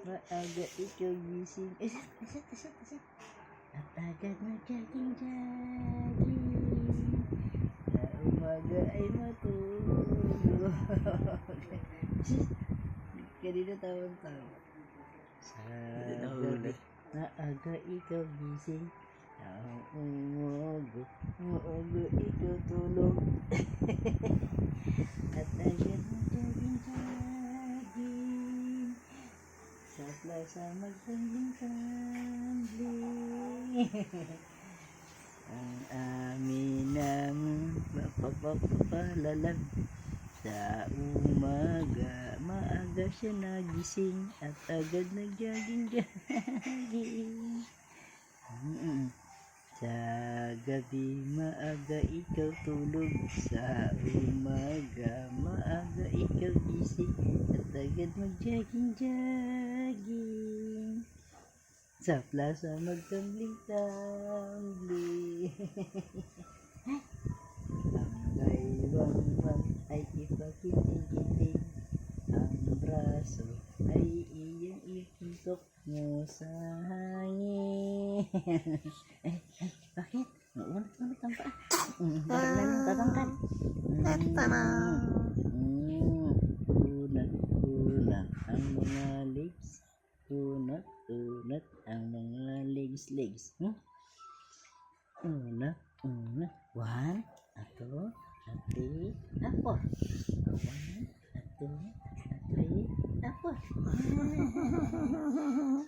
maaga ikaw gising. Isat. At agad nag-jogging-jogging. Sa umaga ay matulog. Kanina tawang-tawa. Sa gabi na aga ikaw gising. Ang umaga ikaw tulog. At agad nag-jogging-jogging. Sa plaza magtambling-tambling. Ang amin naman mapapapalalag. Sa umaga, maaga siya nagising at agad nag-jogging-jogging. Sa gabi, maaga ikaw tulog. Sa umaga, maaga ikaw gising at agad mag-jogging-jogging. Sa plaza magtambling-tambling. Ang baywang ay ipakiting-kiting. Ang braso ay iyong iputok mo sa hangin. Bakit? Unat-unat ang paa. Parang lang tatangkad. Unat-unat ang mga legs. Unat-unat ang mga legs. Unat-unat. 1, 2, 3, 4. 1, 2, 3, 4.